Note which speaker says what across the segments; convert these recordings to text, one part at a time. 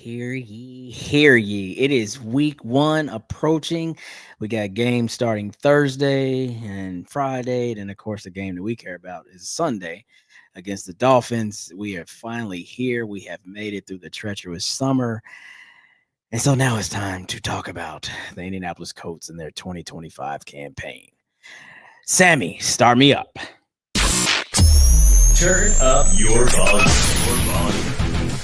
Speaker 1: Hear ye, hear ye. It is week one approaching. We got games starting Thursday and Friday. Then, of course, the game that we care about is Sunday against the Dolphins. We are finally here. We have made it through the treacherous summer. And so now it's time to talk about the Indianapolis Colts and their 2025 campaign. Sammy, start me up.
Speaker 2: Turn up your volume.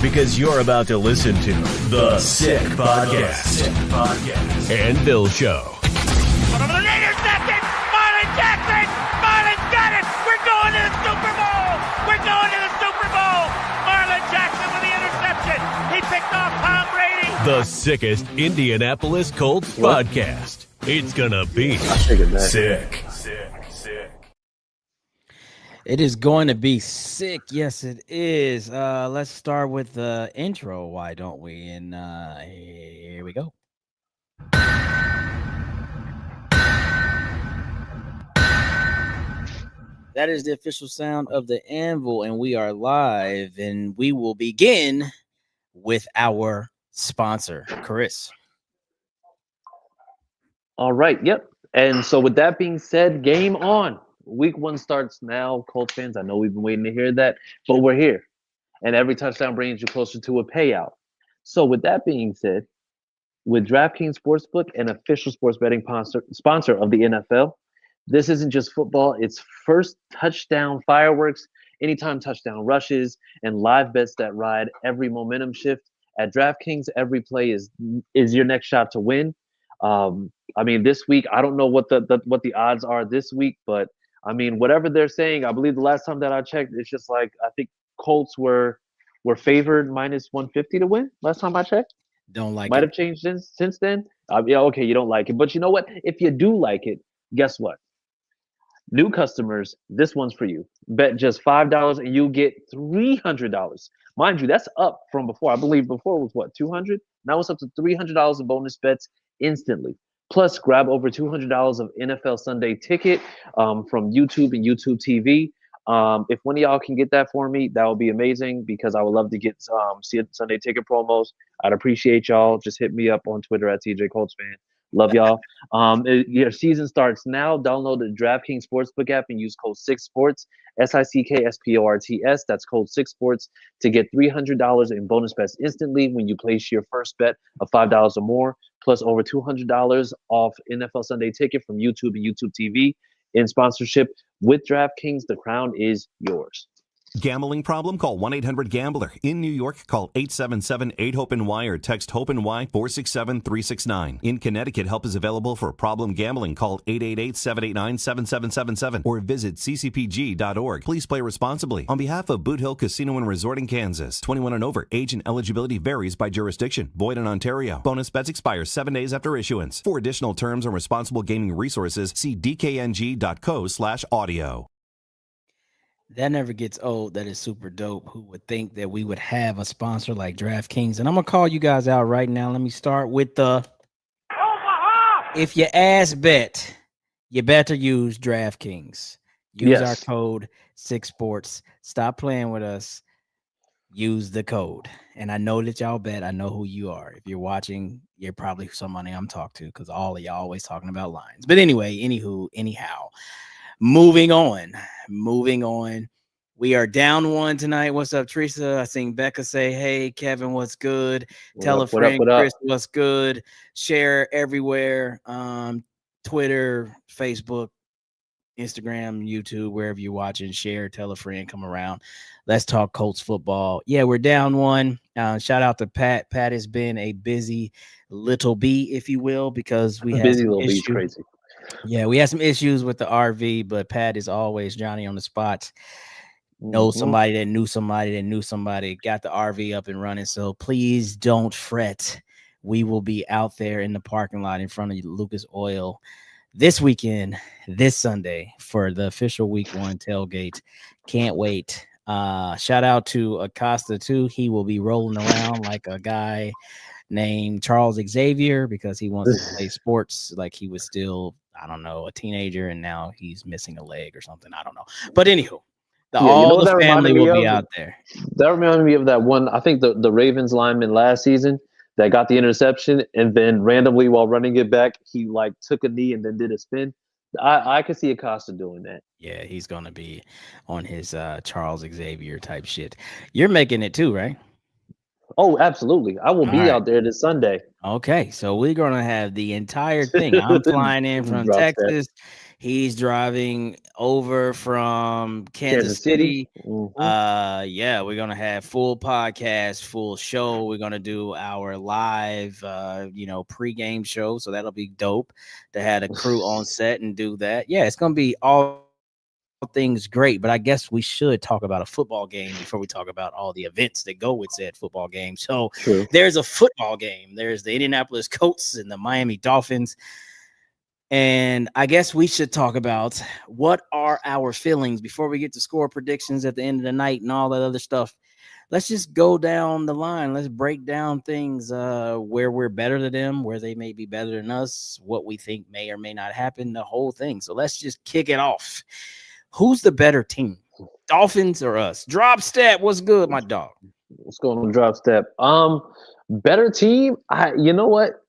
Speaker 2: Because you're about to listen to The Sick Podcast. And Bill Show.
Speaker 3: Intercepted! Marlon Jackson! Marlon's got it! We're going to the Super Bowl! We're going to the Super Bowl! Marlon Jackson with the interception! He picked off Tom Brady!
Speaker 2: The sickest Indianapolis Colts podcast. It's gonna be sick.
Speaker 1: It is going to be sick. Yes, it is. Let's start with the intro. Why don't we? And here we go. That is the official sound of the anvil, and we are live. And we will begin with our sponsor, Chris.
Speaker 4: All right. Yep. And so with that being said, game on. Week one starts now, Colts fans. I know we've been waiting to hear that, but we're here. And every touchdown brings you closer to a payout. So with that being said, with DraftKings Sportsbook, an official sports betting sponsor of the NFL, this isn't just football. It's first touchdown fireworks, anytime touchdown rushes, and live bets that ride every momentum shift. At DraftKings, every play is your next shot to win. I mean, this week, I don't know what the odds are this week, but I mean, whatever they're saying, I believe the last time that I checked, it's just like I think Colts were favored minus 150 to win. Last time I checked,
Speaker 1: Don't like
Speaker 4: might
Speaker 1: it.
Speaker 4: have changed since then. Yeah, okay, you don't like it, but you know what? If you do like it, guess what? New customers, this one's for you. Bet just $5 and you get $300. Mind you, that's up from before. I believe before it was what, 200? Now it's up to $300 in bonus bets instantly. Plus, grab over $200 of NFL Sunday ticket from YouTube and YouTube TV. If one of y'all can get that for me, that would be amazing because I would love to get see Sunday ticket promos. I'd appreciate y'all. Just hit me up on Twitter at TJ Colts fan. Love y'all. Your season starts now. Download the DraftKings Sportsbook app and use code 6sports, SICKSPORTS. That's code 6sports to get $300 in bonus bets instantly when you place your first bet of $5 or more, plus over $200 off NFL Sunday ticket from YouTube and YouTube TV in sponsorship with DraftKings. The crown is yours.
Speaker 5: Gambling problem? Call 1-800-GAMBLER. In New York, call 877-8-HOPE-NY or text HOPE-NY 467-369. In Connecticut, help is available for problem gambling. Call 888-789-7777 or visit ccpg.org. Please play responsibly. On behalf of Boot Hill Casino and Resort in Kansas, 21 and over. Age and eligibility varies by jurisdiction. Void in Ontario. Bonus bets expire 7 days after issuance. For additional terms and responsible gaming resources, see dkng.co/audio.
Speaker 1: That never gets old. That is super dope. Who would think that we would have a sponsor like DraftKings? And I'm going to call you guys out right now. Let me start with if you ass bet, you better use DraftKings. Use our code 6sports. Stop playing with us. Use the code. And I know that y'all bet. I know who you are. If you're watching, you're probably somebody I'm talking to because all of y'all always talking about lines. But anyway, anyhow. Moving on. We are down one tonight. What's up, Teresa? I seen Becca say, hey, Kevin, what's good? Tell a friend, Chris, what's good? Share everywhere. Twitter, Facebook, Instagram, YouTube, wherever you're watching. Share, tell a friend, come around. Let's talk Colts football. Yeah, we're down one. Shout out to Pat. Pat has been a busy little bee, if you will, because we have some issues.
Speaker 4: Crazy.
Speaker 1: Yeah, we had some issues with the RV, but Pat is always Johnny on the spot. Know somebody that knew somebody that knew somebody, got the RV up and running. So please don't fret. We will be out there in the parking lot in front of Lucas Oil this weekend, this Sunday, for the official week one tailgate. Can't wait. Shout out to Acosta too. He will be rolling around like a guy named Charles Xavier because he wants to play sports like he was still, I don't know, a teenager, and now he's missing a leg or something. I don't know. But anywho, All the family will be out there.
Speaker 4: That reminded me of that one. I think the Ravens lineman last season that got the interception, and then randomly while running it back, he like took a knee and then did a spin. I could see Acosta doing that.
Speaker 1: Yeah, he's gonna be on his Charles Xavier type shit. You're making it too, right?
Speaker 4: Oh, absolutely. I will be out there this Sunday.
Speaker 1: Okay, so we're gonna have the entire thing. I'm flying in from Texas. He's driving over from Kansas City.
Speaker 4: Mm-hmm.
Speaker 1: Yeah, we're gonna have full podcast, full show. We're gonna do our live, pregame show. So that'll be dope to have a crew on set and do that. Yeah, it's gonna be all things great, but I guess we should talk about a football game before we talk about all the events that go with said football game. So There's a football game. There's the Indianapolis Colts and the Miami Dolphins. And I guess we should talk about what are our feelings before we get to score predictions at the end of the night and all that other stuff. Let's just go down the line. Let's break down things where we're better than them, where they may be better than us, what we think may or may not happen, the whole thing. So let's just kick it off. Who's the better team, Dolphins or us? Drop Step, what's good, my dog?
Speaker 4: What's going on, Drop Step? Better team. You know what?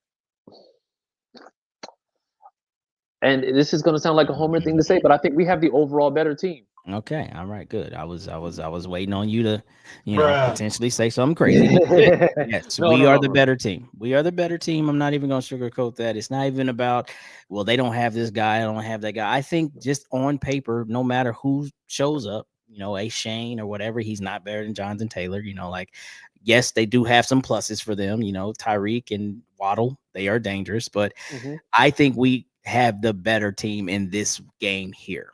Speaker 4: And this is going to sound like a homer thing to say, but I think we have the overall better team.
Speaker 1: Okay, all right, good. I was waiting on you to, potentially say something crazy. Yes, we are the better team. We are the better team. I'm not even going to sugarcoat that. It's not even about, well, they don't have this guy, I don't have that guy. I think just on paper, no matter who shows up, a Shane or whatever, he's not better than Jonathan Taylor. Yes, they do have some pluses for them. Tyreek and Waddle, they are dangerous, but I think we have the better team in this game here.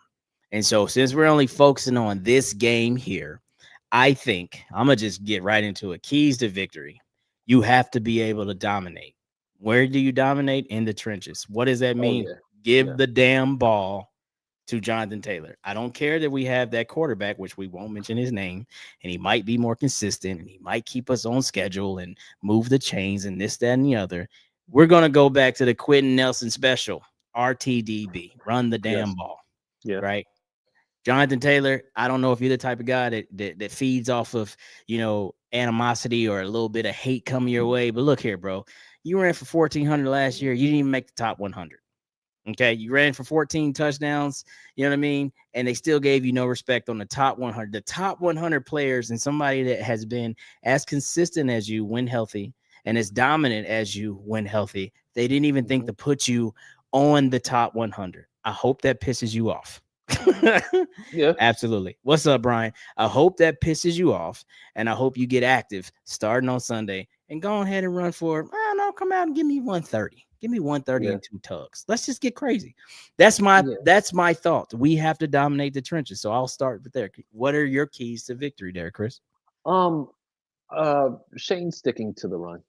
Speaker 1: And so since we're only focusing on this game here, I think I'm going to just get right into it. Keys to victory. You have to be able to dominate. Where do you dominate? In the trenches. What does that mean? Give the damn ball to Jonathan Taylor. I don't care that we have that quarterback, which we won't mention his name, and he might be more consistent and he might keep us on schedule and move the chains and this, that, and the other. We're going to go back to the Quentin Nelson special, RTDB, run the damn ball. Yeah. Right. Jonathan Taylor, I don't know if you're the type of guy that feeds off of, animosity or a little bit of hate coming your way. But look here, bro, you ran for 1,400 last year. You didn't even make the top 100. Okay. You ran for 14 touchdowns. You know what I mean? And they still gave you no respect on the top 100. The top 100 players and somebody that has been as consistent as you when healthy and as dominant as you when healthy, they didn't even think to put you on the top 100. I hope that pisses you off. Yeah, absolutely. What's up, Brian? I hope that pisses you off, and I hope you get active starting on Sunday and go ahead and run for, come out and give me 130. Give me 130 and 2 tugs. Let's just get crazy. That's my thought. We have to dominate the trenches. So I'll start with there. What are your keys to victory there, Chris?
Speaker 4: Shane sticking to the run.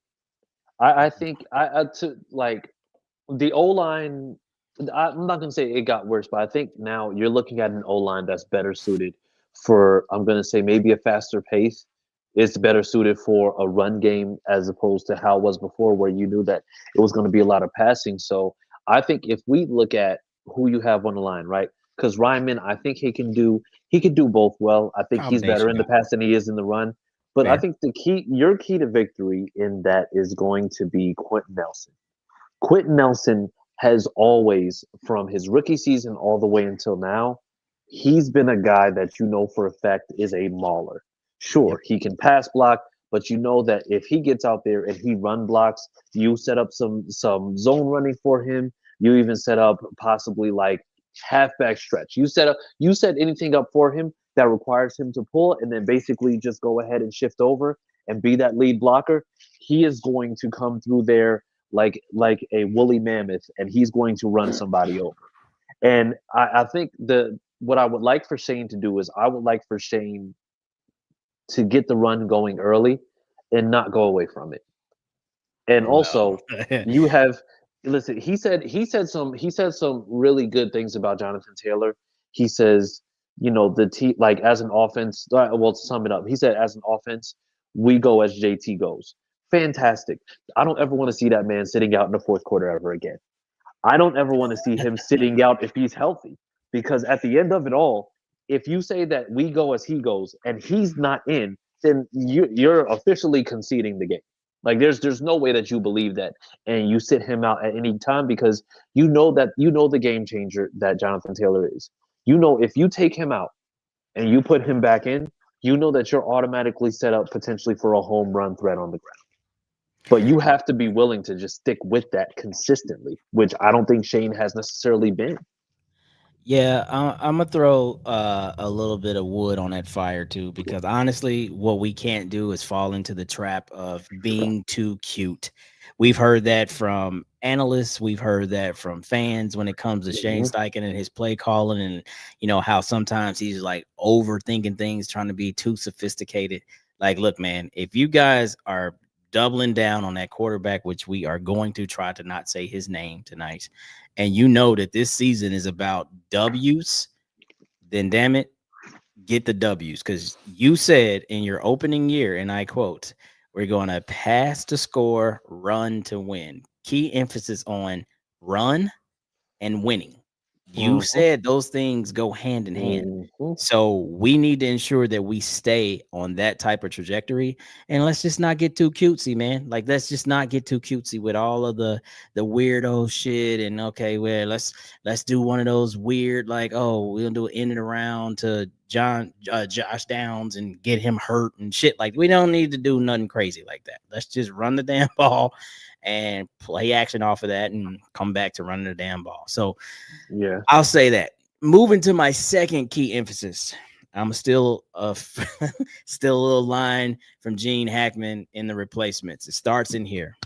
Speaker 4: I think the O-line. I'm not going to say it got worse, but I think now you're looking at an O-line that's better suited for, I'm going to say, maybe a faster pace. It's better suited for a run game as opposed to how it was before, where you knew that it was going to be a lot of passing. So I think if we look at who you have on the line, right? Because Ryman, I think he can do both well. I think he's better in the pass than he is in the run. But I think your key to victory in that is going to be Quentin Nelson. Quentin Nelson has always, from his rookie season all the way until now, he's been a guy that for a fact is a mauler. Sure, he can pass block, but you know that if he gets out there and he run blocks, you set up some zone running for him. You even set up possibly like halfback stretch. You set anything up for him that requires him to pull and then basically just go ahead and shift over and be that lead blocker. He is going to come through there like a woolly mammoth, and he's going to run somebody over. And I think what I would like for Shane to do is I would like for Shane to get the run going early and not go away from it. And also you have, listen, he said some really good things about Jonathan Taylor. He says, the team, like as an offense, to sum it up, he said as an offense, we go as JT goes. Fantastic. I don't ever want to see that man sitting out in the fourth quarter ever again. I don't ever want to see him sitting out if he's healthy, because at the end of it all, if you say that we go as he goes and he's not in, then you're officially conceding the game. Like there's no way that you believe that and you sit him out at any time because you know the game changer that Jonathan Taylor is. You know if you take him out and you put him back in, you know that you're automatically set up potentially for a home run threat on the ground. But you have to be willing to just stick with that consistently, which I don't think Shane has necessarily been.
Speaker 1: Yeah, I'm gonna throw a little bit of wood on that fire too, because honestly, what we can't do is fall into the trap of being too cute. We've heard that from analysts, we've heard that from fans when it comes to Shane Steichen and his play calling, and how sometimes he's like overthinking things, trying to be too sophisticated. Like, look, man, if you guys are doubling down on that quarterback, which we are going to try to not say his name tonight, and you know that this season is about W's, then damn it, get the W's. Because you said in your opening year, and I quote, we're going to pass to score, run to win. Key emphasis on run and winning. You said those things go hand in hand. So we need to ensure that we stay on that type of trajectory, and let's just not get too cutesy, man. Like, let's just not get too cutesy with all of the weirdo shit. And okay, well, let's do one of those weird, like, oh, we'll do an in and around to Josh Downs and get him hurt and shit. Like, we don't need to do nothing crazy like that. Let's just run the damn ball and play action off of that and come back to running the damn ball. So
Speaker 4: yeah,
Speaker 1: I'll say that. Moving to my second key emphasis, I'm still still a little line from Gene Hackman in the replacements. It starts in here,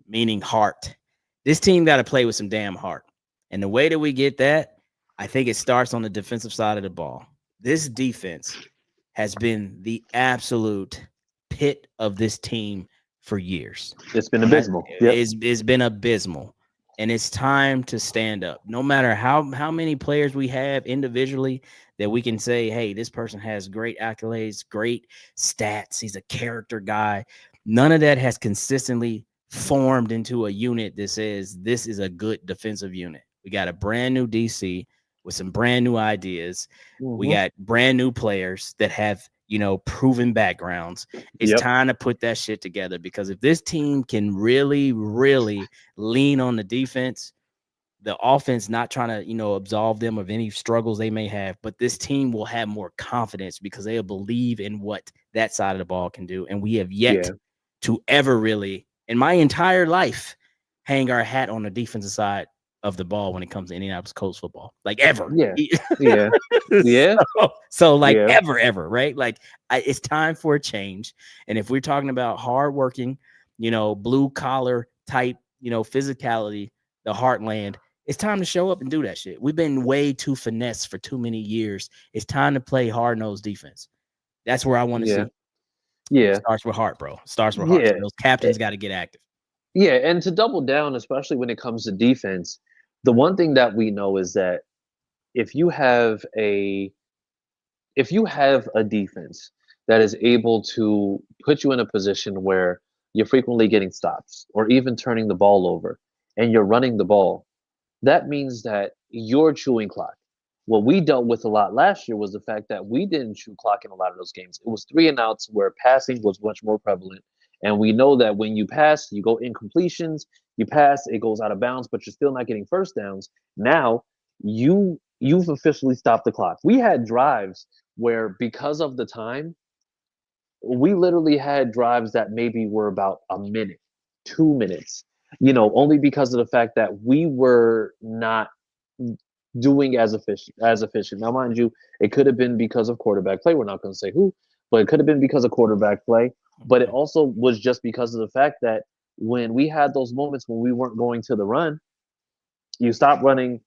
Speaker 1: meaning heart. This team got to play with some damn heart. And the way that we get that, I think it starts on the defensive side of the ball. This defense has been the absolute pit of this team for years.
Speaker 4: It's been abysmal.
Speaker 1: It's been abysmal. And it's time to stand up. No matter how many players we have individually that we can say, hey, this person has great accolades, great stats, he's a character guy. None of that has consistently formed into a unit that says this is a good defensive unit. We got a brand new DC with some brand new ideas. We got brand new players that have proven backgrounds. It's time to put that shit together, because if this team can really, really lean on the defense, the offense not trying to, absolve them of any struggles they may have, but this team will have more confidence because they'll believe in what that side of the ball can do. And we have yet to ever really, in my entire life, hang our hat on the defensive side of the ball when it comes to Indianapolis Colts football, like ever. So like ever, right? Like it's time for a change. And if we're talking about hardworking, blue collar type, physicality, the heartland, it's time to show up and do that shit. We've been way too finesse for too many years. It's time to play hard-nosed defense. That's where I want to see.
Speaker 4: Yeah.
Speaker 1: It starts with heart, bro. Starts with heart. So those captains got to get active.
Speaker 4: Yeah, and to double down, especially when it comes to defense, the one thing that we know is that if you have a defense that is able to put you in a position where you're frequently getting stops or even turning the ball over and you're running the ball, that means that you're chewing clock. What we dealt with a lot last year was the fact that we didn't chew clock in a lot of those games. It was 3 and outs where passing was much more prevalent. And we know that when you pass, you go incompletions, you pass, it goes out of bounds, but you're still not getting first downs. Now you've officially stopped the clock. We had drives where, because of the time, we literally had drives that maybe were about a minute, 2 minutes, only because of the fact that we were not doing as efficient. Now, mind you, it could have been because of quarterback play. We're not going to say who, but it could have been because of quarterback play. But it also was just because of the fact that when we had those moments when we weren't going to the run, you stop running,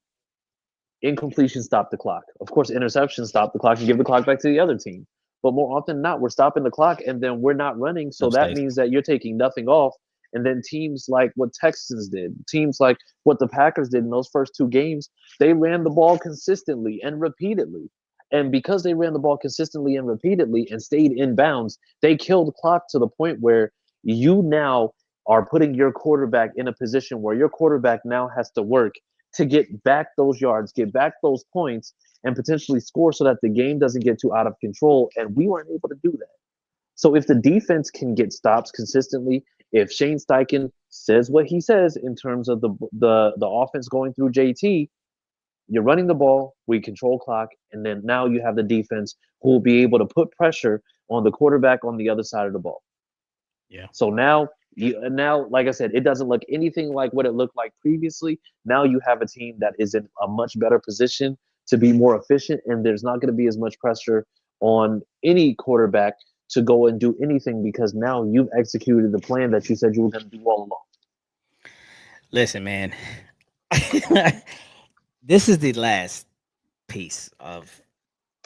Speaker 4: incompletion, stop the clock. Of course, interception, stop the clock and give the clock back to the other team. But more often than not, we're stopping the clock and then we're not running. So that means that you're taking nothing off. And then teams like what Texans did, teams like what the Packers did in those first 2 games, they ran the ball consistently and repeatedly. And because they ran the ball consistently and repeatedly and stayed in bounds, they killed the clock to the point where you now are putting your quarterback in a position where your quarterback now has to work to get back those yards, get back those points. and potentially score so that the game doesn't get too out of control. And we weren't able to do that. So if the defense can get stops consistently, if Shane Steichen says what he says in terms of the offense going through JT, you're running the ball, we control clock, and then now you have the defense who will be able to put pressure on the quarterback on the other side of the ball.
Speaker 1: Yeah.
Speaker 4: So now, like I said, it doesn't look anything like what it looked like previously. Now you have a team that is in a much better position to be more efficient, and there's not going to be as much pressure on any quarterback to go and do anything because now you've executed the plan that you said you were going to do all along.
Speaker 1: Listen, man. This is the last piece of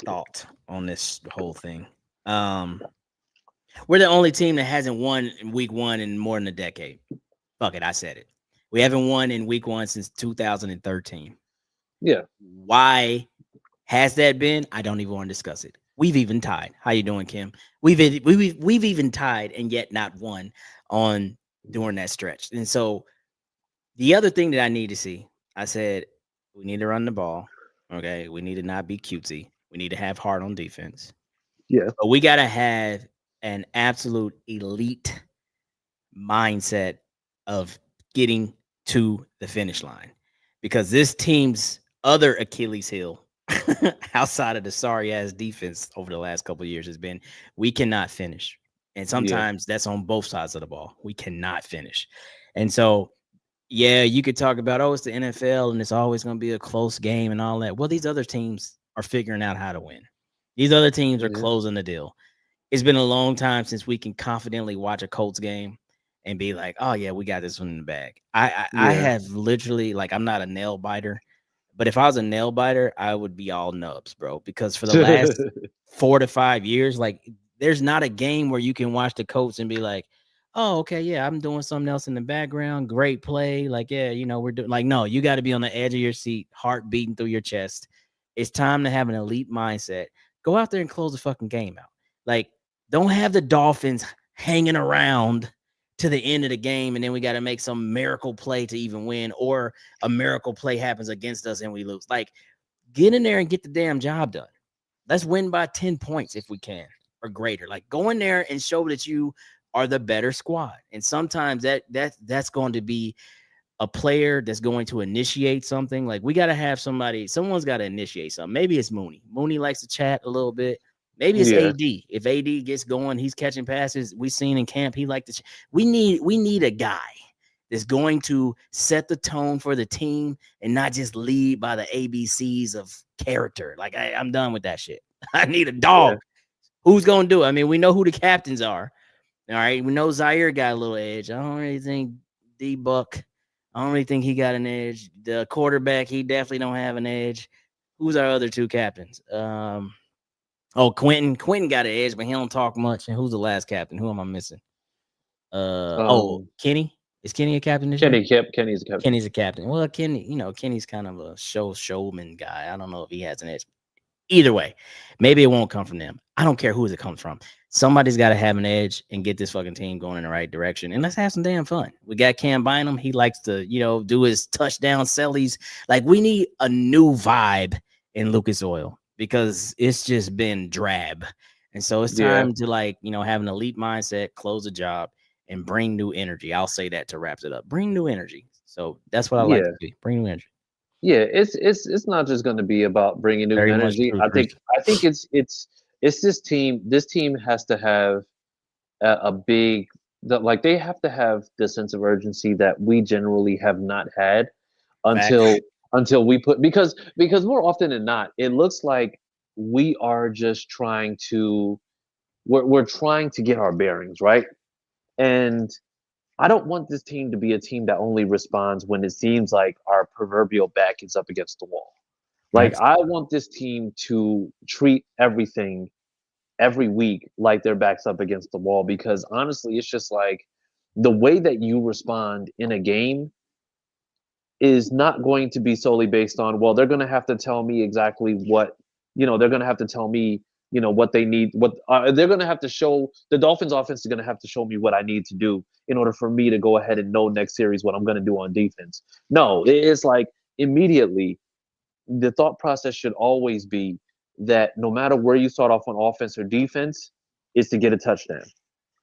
Speaker 1: thought on this whole thing. We're the only team that hasn't won in week 1 in more than a decade. Fuck it, I said it. We haven't won in week 1 since 2013.
Speaker 4: Yeah.
Speaker 1: Why has that been? I don't even want to discuss it. We've even tied. How you doing, Kim? We've even tied and yet not won on during that stretch. And so the other thing that I need to see, I said we need to run the ball. Okay, we need to not be cutesy. We need to have heart on defense.
Speaker 4: Yeah.
Speaker 1: But we got to have an absolute elite mindset of getting to the finish line, because this team's other Achilles heel outside of the sorry ass defense over the last couple of years has been we cannot finish. And sometimes that's on both sides of the ball. We cannot finish. And so, yeah, you could talk about, oh, it's the NFL and it's always going to be a close game and all that. Well, these other teams are figuring out how to win. These other teams are closing the deal. It's been a long time since we can confidently watch a Colts game and be like, oh, yeah, we got this one in the bag. I have literally, like, I'm not a nail biter, but if I was a nail biter, I would be all nubs, bro, because for the last 4 to 5 years, like, there's not a game where you can watch the Colts and be like, oh, okay, yeah, I'm doing something else in the background. Great play. Like, yeah, you know, we're doing, like, no, you got to be on the edge of your seat, heart beating through your chest. It's time to have an elite mindset. Go out there and close the fucking game out. Like, don't have the Dolphins hanging around to the end of the game, and then we got to make some miracle play to even win, or a miracle play happens against us and we lose. Like, get in there and get the damn job done. Let's win by 10 points if we can, or greater. Like, go in there and show that you are the better squad. And sometimes that's going to be a player that's going to initiate something. Like, we got to have someone's got to initiate something. Maybe it's Mooney. Mooney likes to chat a little bit. Maybe it's AD. If AD gets going, he's catching passes. We've seen in camp, he likes to. We need a guy that's going to set the tone for the team and not just lead by the ABCs of character. Like, I'm done with that shit. I need a dog. Who's going to do it? I mean, we know who the captains are. All right, we know Zaire got a little edge. I don't really think D-Buck, I don't really think he got an edge. The quarterback, he definitely don't have an edge. Who's our other two captains? Quentin. Quentin got an edge, but he don't talk much. And who's the last captain? Who am I missing? Kenny. Is Kenny a captain this year?
Speaker 4: Kenny's a captain.
Speaker 1: Kenny's a captain. Well, Kenny's kind of a showman guy. I don't know if he has an edge. Either way, maybe it won't come from them. I don't care who it comes from. Somebody's got to have an edge and get this fucking team going in the right direction. And let's have some damn fun. We got Cam Bynum. He likes to, do his touchdown sellies. Like, we need a new vibe in Lucas Oil because it's just been drab. And so it's time to, have an elite mindset, close the job, and bring new energy. I'll say that to wrap it up. Bring new energy. So that's what I like to see. Bring new energy.
Speaker 4: Yeah, it's not just going to be about bringing new energy. I think it's this team. This team has to have they have to have the sense of urgency that we generally have not had until we put because more often than not, it looks like we are just trying to we're trying to get our bearings, right? And I don't want this team to be a team that only responds when it seems like our proverbial back is up against the wall. Like, I want this team to treat everything every week like their back's up against the wall, because honestly, it's just like the way that you respond in a game is not going to be solely based on, well, they're going to have to tell me exactly what, they're going to have to tell me what they need, they're going to have to show. The Dolphins offense is going to have to show me what I need to do in order for me to go ahead and know next series what I'm going to do on defense. No, it's like immediately the thought process should always be that no matter where you start off on offense or defense, is to get a touchdown.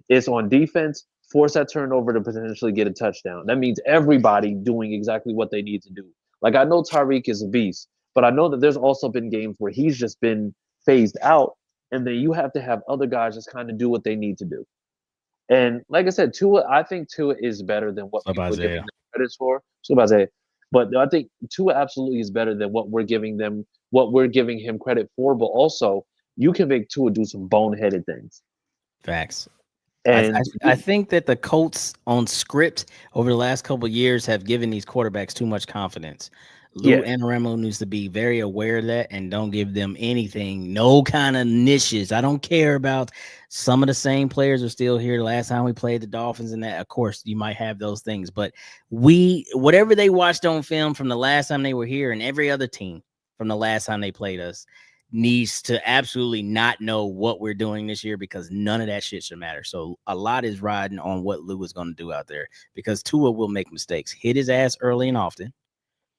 Speaker 4: It's on defense, force that turnover to potentially get a touchdown. That means everybody doing exactly what they need to do. Like, I know Tyreek is a beast, but I know that there's also been games where he's just been phased out, and then you have to have other guys just kind of do what they need to do. And like I said, I think Tua is better than what people are giving them credit for. But I think Tua absolutely is better than what we're giving him credit for. But also, you can make Tua do some boneheaded things.
Speaker 1: Facts.
Speaker 4: And
Speaker 1: I think that the Colts on script over the last couple of years have given these quarterbacks too much confidence. Lou Anarumo needs to be very aware of that and don't give them anything, no kind of niches. I don't care about some of the same players are still here. Last time we played the Dolphins and that, of course, you might have those things. But whatever they watched on film from the last time they were here and every other team from the last time they played us needs to absolutely not know what we're doing this year because none of that shit should matter. So a lot is riding on what Lou is going to do out there because Tua will make mistakes, hit his ass early and often.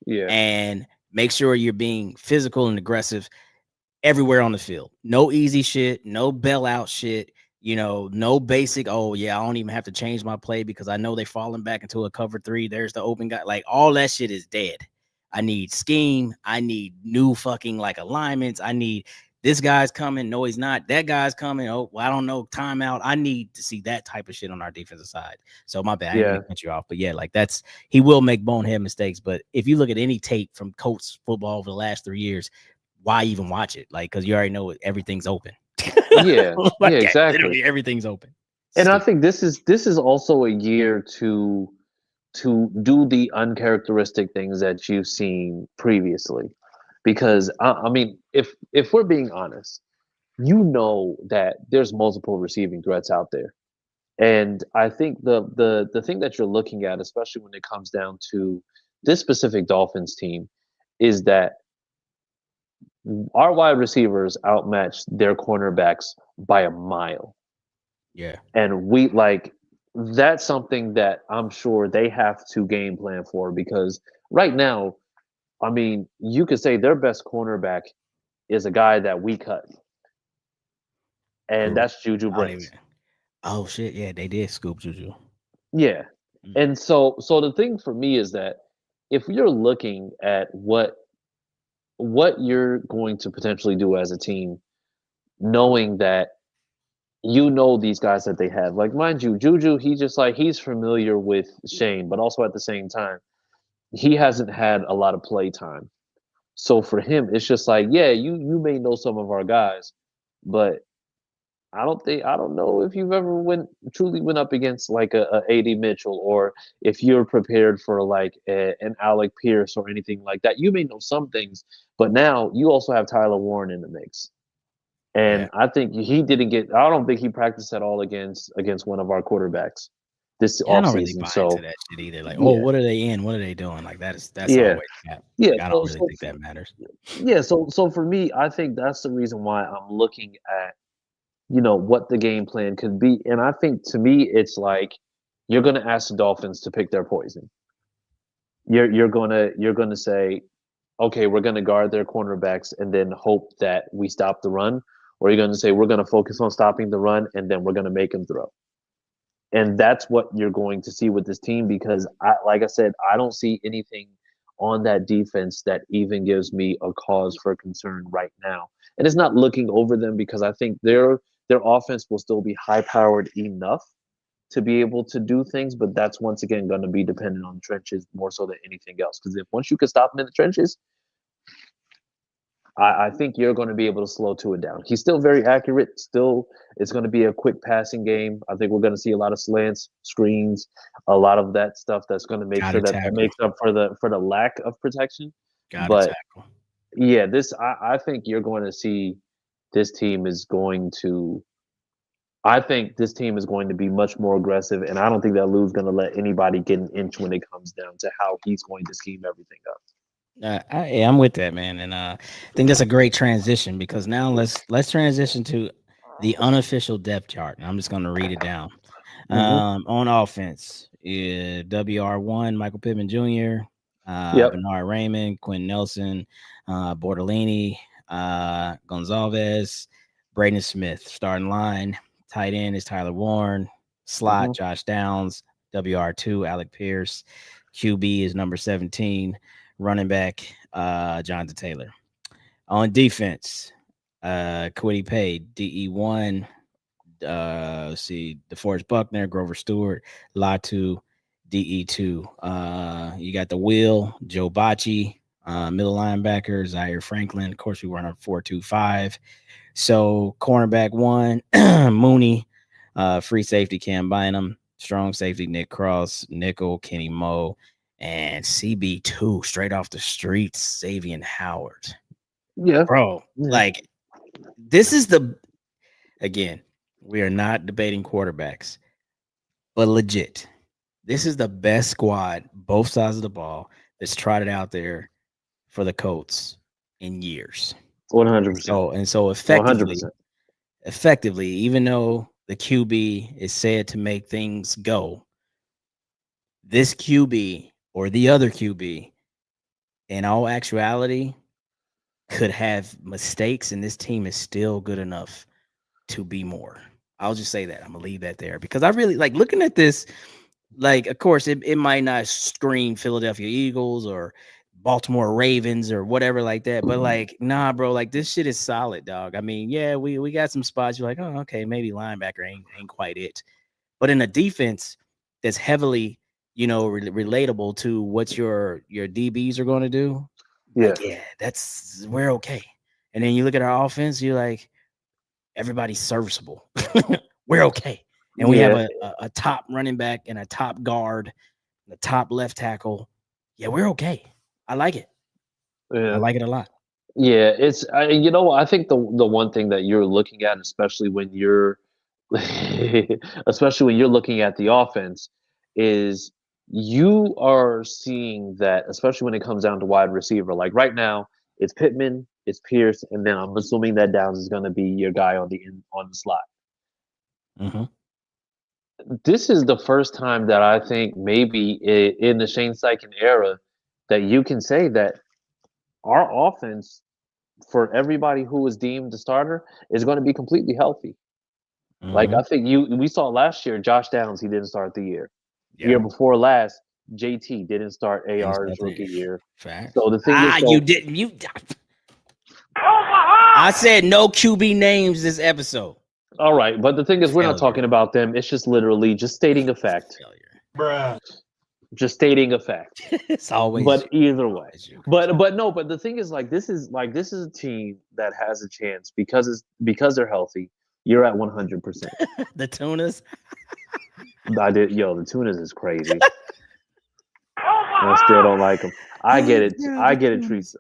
Speaker 4: Yeah.
Speaker 1: And make sure you're being physical and aggressive everywhere on the field. No easy shit, no bailout shit, no basic, oh yeah, I don't even have to change my play because I know they're falling back into a cover 3. There's the open guy. Like all that shit is dead. I need scheme. I need new fucking like alignments. I need this guy's coming. No, he's not. That guy's coming. Oh, well, I don't know. Timeout. I need to see that type of shit on our defensive side. So my bad. I didn't mean to cut you off. But yeah, like he will make bonehead mistakes. But if you look at any tape from Colts football over the last 3 years, why even watch it? Like, because you already know everything's open.
Speaker 4: Yeah,
Speaker 1: like,
Speaker 4: yeah, exactly.
Speaker 1: Literally everything's open.
Speaker 4: And I think this is also a year to do the uncharacteristic things that you've seen previously, because I mean, if we're being honest, that there's multiple receiving threats out there, and I think the thing that you're looking at, especially when it comes down to this specific Dolphins team, is that our wide receivers outmatch their cornerbacks by a mile.
Speaker 1: Yeah,
Speaker 4: and that's something that I'm sure they have to game plan for, because right now, I mean, you could say their best cornerback is a guy that we cut, and that's Juju Brents.
Speaker 1: Oh shit, yeah, they did scoop Juju.
Speaker 4: Yeah, and so the thing for me is that if you're looking at what you're going to potentially do as a team, knowing that these guys that they have, like, mind you, Juju, he's familiar with Shane, but also at the same time, he hasn't had a lot of play time. So for him, it's just like, yeah, you may know some of our guys, but I don't know if you've ever truly went up against like a AD Mitchell, or if you're prepared for like an Alec Pierce or anything like that. You may know some things, but now you also have Tyler Warren in the mix. And I think I don't think he practiced at all against one of our quarterbacks this offseason.
Speaker 1: I don't really buy into that shit either. Like, what are they in? What are they doing? Like that's always cap.
Speaker 4: Yeah,
Speaker 1: like, I don't really think that matters.
Speaker 4: Yeah, so for me, I think that's the reason why I'm looking at what the game plan could be. And I think, to me, it's like you're going to ask the Dolphins to pick their poison. You're going to say, okay, we're going to guard their cornerbacks and then hope that we stop the run. Or you're going to say, we're going to focus on stopping the run and then we're going to make them throw. And that's what you're going to see with this team, because like I said, I don't see anything on that defense that even gives me a cause for concern right now. And it's not looking over them, because I think their offense will still be high-powered enough to be able to do things, but that's once again going to be dependent on the trenches more so than anything else. Because once you can stop him in the trenches, I think you're going to be able to slow Tua down. He's still very accurate. Still, it's going to be a quick passing game. I think we're going to see a lot of slants, screens, a lot of that stuff that's going to make sure that makes up for the lack of protection. Yeah, I think you're going to see this team is going to. I think this team is going to be much more aggressive, and I don't think that Lou's going to let anybody get an inch when it comes down to how he's going to scheme everything up.
Speaker 1: I'm with that, man, and I think that's a great transition, because now let's transition to the unofficial depth chart. And I'm just going to read it down. On offense, WR1, Michael Pittman Jr., Bernard Raymond, Quinn Nelson, Bortolini, Gonzalez, Braden Smith. Starting line, tight end is Tyler Warren. Slot, Josh Downs. WR2, Alec Pierce. QB is number 17. Running back, Jonathan Taylor. On defense, Kwity Paye, DE1. Let's see, DeForest Buckner, Grover Stewart, Latu, DE2. You got the Will, Joe Bocci, middle linebacker, Zaire Franklin. Of course, we run a 4-2-5. So cornerback 1, Mooney, free safety Cam Bynum, strong safety Nick Cross, nickel Kenny Moe, and CB2 straight off the streets, Xavier Howard.
Speaker 4: Yeah,
Speaker 1: bro. Like, this is again, we are not debating quarterbacks, but legit, this is the best squad, both sides of the ball, that's trotted out there for the Colts in years.
Speaker 4: 100%.
Speaker 1: So effectively, even though the QB is said to make things go, this QB or the other QB, in all actuality, could have mistakes, and this team is still good enough to be more. I'll just say that. I'm gonna leave that there because I really like looking at this. Like, of course, it might not scream Philadelphia Eagles or Baltimore Ravens or whatever like that, but like, nah, bro, like this shit is solid, dog. I mean, yeah, we got some spots you're like, oh, okay, maybe linebacker ain't quite it, but in a defense that's heavily, relatable to what your DBs are going to do. Like, yeah, we're okay. And then you look at our offense, you're like, everybody's serviceable. We're okay. And we have a top running back and a top guard, and a top left tackle. Yeah, we're okay. I like it.
Speaker 4: Yeah.
Speaker 1: I like it a lot.
Speaker 4: Yeah, I think the one thing that you're looking at, especially when you're looking at the offense, is you are seeing that, especially when it comes down to wide receiver. Like right now, it's Pittman, it's Pierce, and then I'm assuming that Downs is going to be your guy on the slot.
Speaker 1: Mm-hmm.
Speaker 4: This is the first time that I think maybe in the Shane Steichen era that you can say that our offense, for everybody who is deemed the starter, is going to be completely healthy. Mm-hmm. Like, I think we saw last year, Josh Downs, he didn't start the year. Yeah. Year before last, JT didn't start AR's rookie year.
Speaker 1: Fact.
Speaker 4: So the thing is,
Speaker 1: you didn't. I said no QB names this episode.
Speaker 4: All right, but the thing is, we're not talking about them. It's just literally just stating a fact.
Speaker 6: Bruh.
Speaker 4: Just stating a fact.
Speaker 1: It's always.
Speaker 4: But either way, but the thing is, this is a team that has a chance because they're healthy. You're at 100%.
Speaker 1: The Tunas.
Speaker 4: The Tunas is crazy. I still don't like them. I get it. I get it, Teresa.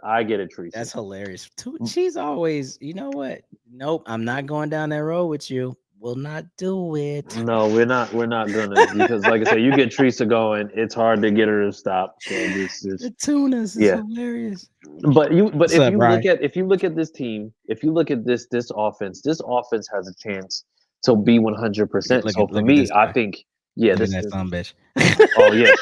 Speaker 1: That's hilarious. She's always, you know what? Nope, I'm not going down that road with you. We'll not do it.
Speaker 4: No, we're not gonna, because like I said, you get Teresa going, it's hard to get her to stop. So
Speaker 1: the Tunas is hilarious.
Speaker 4: But if you look at this team, if you look at this offense has a chance to be 100%. So for me, I think, this
Speaker 1: is some bitch.
Speaker 4: Oh yeah.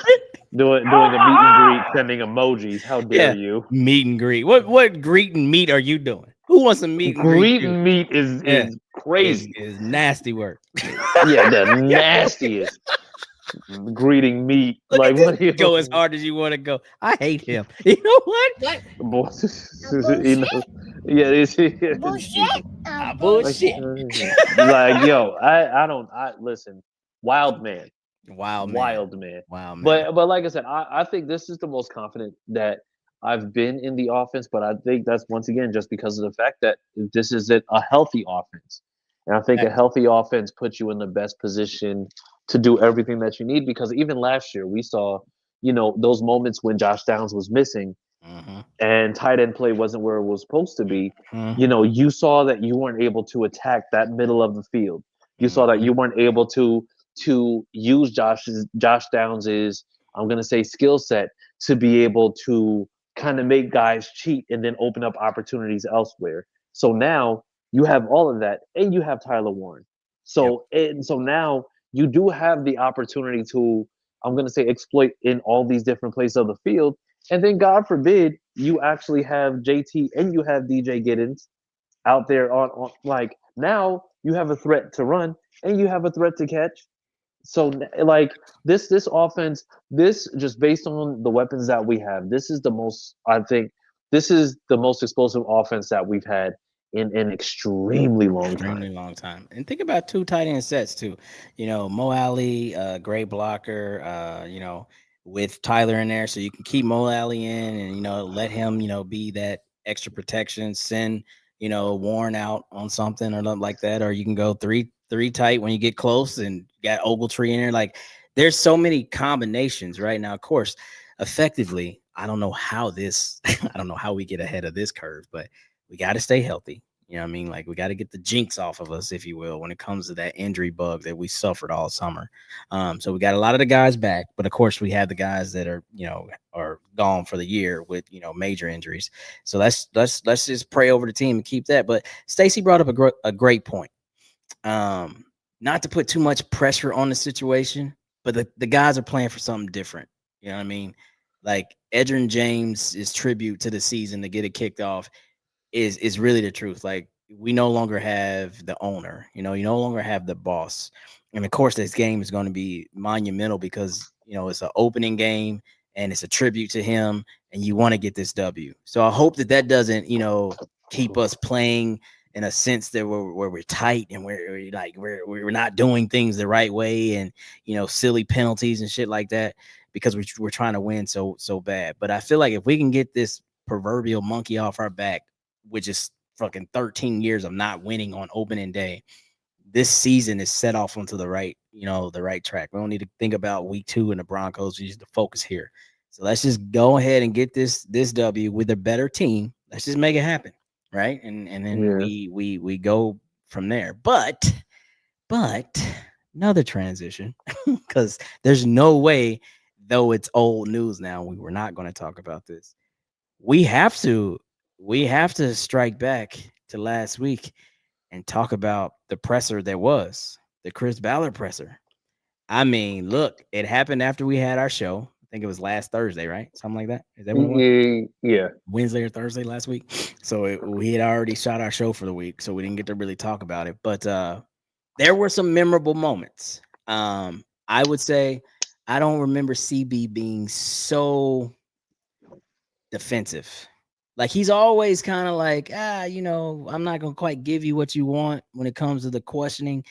Speaker 4: Doing a meet and greet, sending emojis. How dare you?
Speaker 1: Meet and greet. What greet and meet are you doing? Who wants to meet and greet?
Speaker 4: Greet and meet is crazy.
Speaker 1: Is nasty work.
Speaker 4: Yeah, the nastiest. Greeting meet.
Speaker 1: Like, what go as hard as you want to go. I hate him. You know what?
Speaker 4: Bullshit.
Speaker 1: Bullshit.
Speaker 4: Like, listen. Wild man.
Speaker 1: Wow, man.
Speaker 4: But like I said, I think this is the most confident that I've been in the offense. But I think that's once again just because of the fact that this is a healthy offense, and I think a healthy offense puts you in the best position to do everything that you need. Because even last year we saw, those moments when Josh Downs was missing, and tight end play wasn't where it was supposed to be. You saw that you weren't able to attack that middle of the field. You saw that you weren't able to use Josh Downs' I'm going to say skill set to be able to kind of make guys cheat and then open up opportunities elsewhere. So now you have all of that, and you have Tyler Warren. So now you do have the opportunity to, I'm going to say, exploit in all these different places of the field. And then God forbid you actually have JT and you have DJ Giddens out there on like now you have a threat to run and you have a threat to catch. So like this offense, this just based on the weapons that we have, this is the most I think this is the most explosive offense that we've had in an extremely long
Speaker 1: Extremely
Speaker 4: time.
Speaker 1: long time. And think about two tight end sets too. Mo Alley, great blocker, with Tyler in there. So you can keep Mo Alley in and, let him, be that extra protection, send, Warren out on something or something like that. Or you can go three tight when you get close and got Ogletree in there. Like there's so many combinations right now. Of course, effectively, I don't know how I don't know how we get ahead of this curve, but we got to stay healthy. You know what I mean? Like we got to get the jinx off of us, if you will, when it comes to that injury bug that we suffered all summer. So we got a lot of the guys back, but of course we have the guys that are gone for the year with major injuries. So let's just pray over the team and keep that. But Stacy brought up a great point. Not to put too much pressure on the situation, but the guys are playing for something different. You know what I mean? Like Edgerrin James' tribute to the season to get it kicked off is really the truth. Like we no longer have the owner, you no longer have the boss. And of course, this game is going to be monumental because it's an opening game and it's a tribute to him, and you want to get this W. So I hope that doesn't, keep us playing in a sense that we're tight and we're not doing things the right way, and silly penalties and shit like that because we're trying to win so bad. But I feel like if we can get this proverbial monkey off our back, which is fucking 13 years of not winning on opening day, this season is set off onto the right track. We don't need to think about week 2 in the Broncos. We need to focus here. So let's just go ahead and get this W with a better team. Let's just make it happen, right? And then we go from there. But another transition, because there's no way, though it's old news now, we were not going to talk about this. We have to strike back to last week and talk about the presser that was the Chris Ballard presser. I mean, look, it happened after we had our show. I think it was last Thursday, right? Something like that. Is that what it was?
Speaker 4: Yeah.
Speaker 1: Wednesday or Thursday last week. So we had already shot our show for the week, so we didn't get to really talk about it. But there were some memorable moments. I would say I don't remember CB being so defensive. Like he's always kind of like, I'm not gonna quite give you what you want when it comes to the questioning.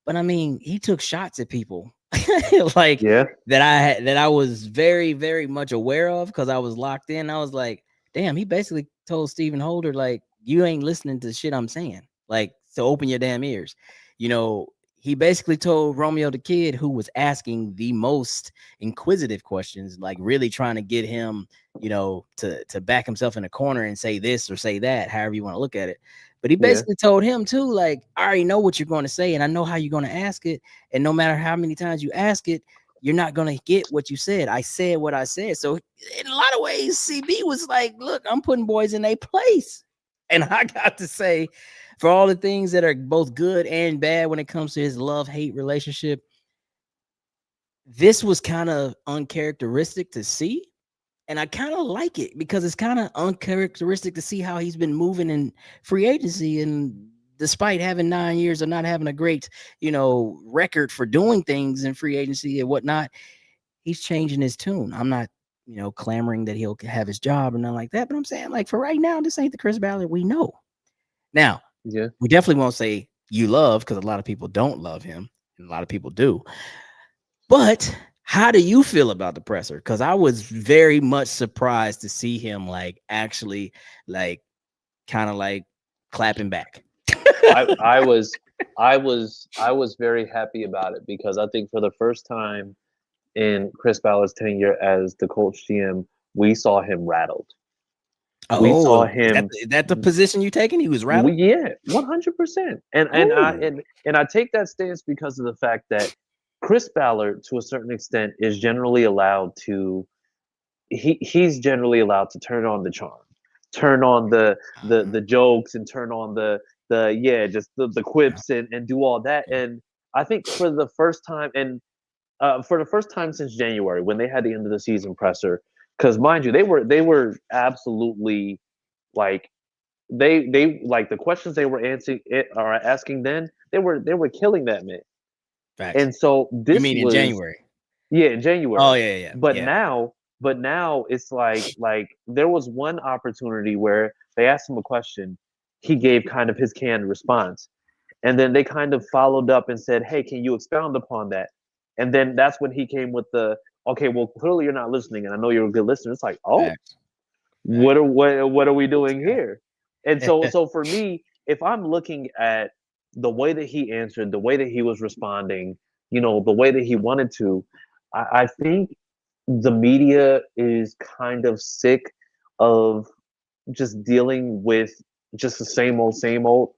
Speaker 1: But I mean, he took shots at people that I was very, very much aware of because I was locked in. I was like, damn, he basically told Stephen Holder, like, you ain't listening to shit I'm saying. Like, so open your damn ears. He basically told Romeo the Kid, who was asking the most inquisitive questions, like really trying to get him, to back himself in a corner and say this or say that, however you want to look at it. But he basically told him too, like, I already know what you're going to say, and I know how you're going to ask it. And no matter how many times you ask it, you're not going to get what you said. I said what I said. So in a lot of ways, CB was like, look, I'm putting boys in their place. And I got to say, for all the things that are both good and bad when it comes to his love-hate relationship, this was kind of uncharacteristic to see. And I kind of like it because it's kind of uncharacteristic to see how he's been moving in free agency. And despite having 9 years of not having a great, record for doing things in free agency and whatnot, he's changing his tune. I'm not, clamoring that he'll have his job or nothing like that. But I'm saying, like, for right now, this ain't the Chris Ballard we know. Now, we definitely won't say you love, because a lot of people don't love him and a lot of people do. But how do you feel about the presser? Because I was very much surprised to see him actually kind of clapping back.
Speaker 4: I was very happy about it because I think for the first time in Chris Ballard's tenure as the Colts GM, we saw him rattled. We saw him.
Speaker 1: Is that the position you taking? He was rattled.
Speaker 4: 100%. And I take that stance because of the fact that Chris Ballard, to a certain extent, is generally allowed to. He's generally allowed to turn on the charm, turn on the jokes, and turn on the quips and do all that. And I think for the first time since January, when they had the end of the season presser, Because mind you, they were absolutely like they like the questions they were asking then, they were killing that man.
Speaker 1: Facts.
Speaker 4: And so
Speaker 1: You
Speaker 4: this
Speaker 1: mean in
Speaker 4: was
Speaker 1: January?
Speaker 4: in January.
Speaker 1: Oh yeah.
Speaker 4: But now it's like there was one opportunity where they asked him a question, he gave kind of his canned response. And then they kind of followed up and said, "Hey, can you expound upon that?" And then that's when he came with the, "Okay, well, clearly you're not listening, and I know you're a good listener." It's like, oh,
Speaker 1: Facts.
Speaker 4: what are we doing here? And so for me, if I'm looking at the way that he answered, the way that he was responding, the way that he wanted to, I think the media is kind of sick of just dealing with just the same old,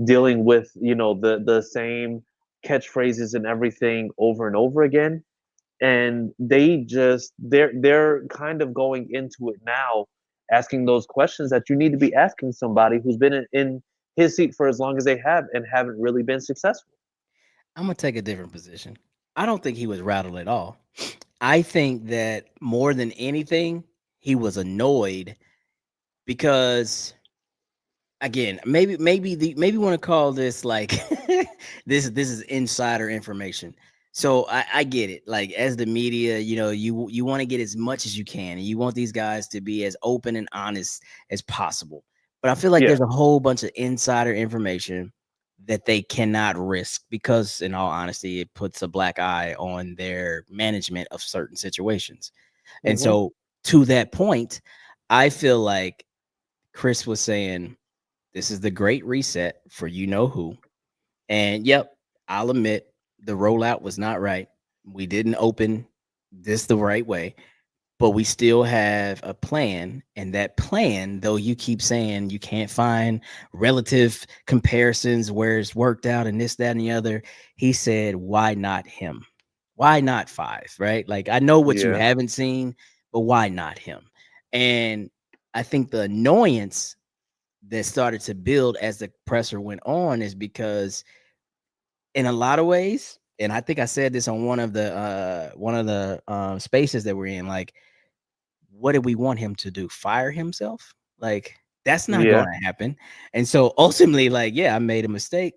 Speaker 4: dealing with the same catchphrases and everything over and over again. And they're kind of going into it now asking those questions that you need to be asking somebody who's been in his seat for as long as they have and haven't really been successful.
Speaker 1: I'm gonna take a different position. I don't think he was rattled at all. I think that more than anything, he was annoyed because again, maybe want to call this like this is insider information. So I get it. Like as the media, you want to get as much as you can, and you want these guys to be as open and honest as possible. But I feel like
Speaker 4: Yeah.
Speaker 1: there's a whole bunch of insider information that they cannot risk because, in all honesty, it puts a black eye on their management of certain situations. And
Speaker 4: Hmm.
Speaker 1: so, to that point, I feel like Chris was saying, this is the great reset for you know who. And yep, I'll admit the rollout was not right. We didn't open this the right way, but we still have a plan. And that plan, though you keep saying you can't find relative comparisons where it's worked out and this, that, and the other, he said, why not him? Why not 5? Right? Like, I know what you
Speaker 4: Yeah.
Speaker 1: haven't seen, but why not him? And I think the annoyance that started to build as the presser went on is because in a lot of ways, and I think I said this on one of the spaces that we're in, like, what did we want him to do? Fire himself? Like, that's not
Speaker 4: Yeah.
Speaker 1: gonna happen. And so ultimately, like, yeah, I made a mistake.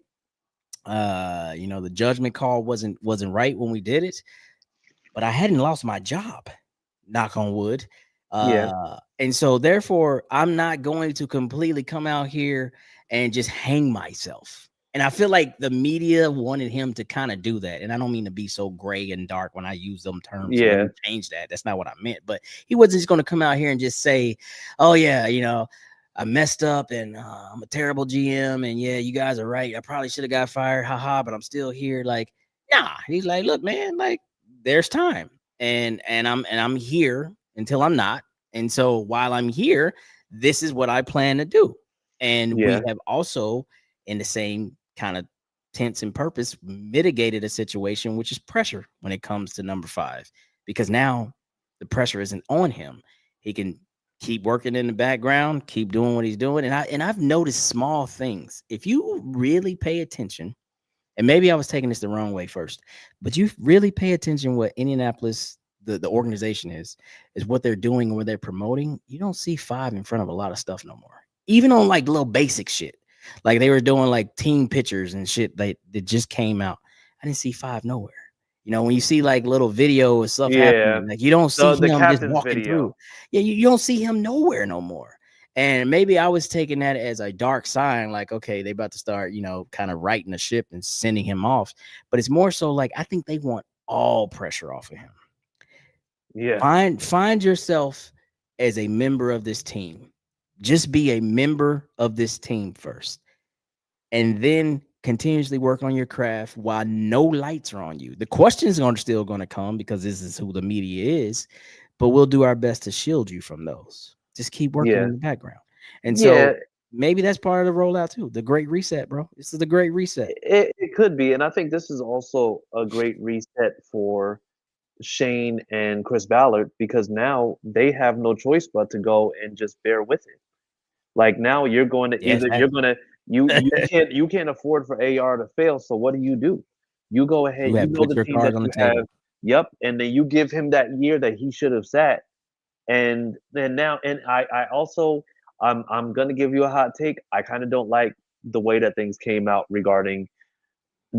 Speaker 1: The judgment call wasn't right when we did it, but I hadn't lost my job, knock on wood.
Speaker 4: Yeah.
Speaker 1: And so therefore, I'm not going to completely come out here and just hang myself. And I feel like the media wanted him to kind of do that. And I don't mean to be so gray and dark when I use them terms. So let
Speaker 4: Yeah.
Speaker 1: me change that. That's not what I meant. But he wasn't just going to come out here and just say, oh, yeah, I messed up and I'm a terrible GM. And yeah, you guys are right. I probably should have got fired. Haha, but I'm still here. Like, nah. He's like, look, man, like, there's time. And I'm here until I'm not. And so while I'm here, this is what I plan to do. And we
Speaker 4: Yeah.
Speaker 1: have also, in the same kind of tense and purpose, mitigated a situation which is pressure when it comes to number 5, because now the pressure isn't on him. He can keep working in the background, keep doing what he's doing. And I've noticed small things. If you really pay attention, and maybe I was taking this the wrong way first, but you really pay attention what Indianapolis, the organization is what they're doing and what they're promoting. You don't see 5 in front of a lot of stuff no more. Even on like little basic shit. Like they were doing like team pictures and shit that just came out. I didn't see 5 nowhere. When you see like little video and stuff
Speaker 4: Yeah.
Speaker 1: happening, like you don't see
Speaker 4: The
Speaker 1: him just
Speaker 4: captain's
Speaker 1: walking through.
Speaker 4: video.
Speaker 1: Yeah, you don't see him nowhere no more. And maybe I was taking that as a dark sign, like, okay, they about to start, kind of righting the ship and sending him off. But it's more so like I think they want all pressure off of him.
Speaker 4: Yeah.
Speaker 1: Find yourself as a member of this team. Just be a member of this team first. And then continuously work on your craft while no lights are on you. The questions are still going to come because this is who the media is, but we'll do our best to shield you from those. Just keep working
Speaker 4: Yeah.
Speaker 1: in the background. And
Speaker 4: Yeah.
Speaker 1: so maybe that's part of the rollout too. The great reset, bro. This is the great reset.
Speaker 4: It could be. And I think this is also a great reset for Shane and Chris Ballard, because now they have no choice but to go and just bear with it. Like now you're going to
Speaker 1: Yes,
Speaker 4: either you're gonna you can't afford for AR to fail. So what do? You go ahead,
Speaker 1: you have
Speaker 4: you know
Speaker 1: put
Speaker 4: the
Speaker 1: your
Speaker 4: team that
Speaker 1: cards on the
Speaker 4: you have.
Speaker 1: table.
Speaker 4: Yep, and then you give him that year that he should have sat, And now, and I also, I'm gonna give you a hot take. I kind of don't like the way that things came out regarding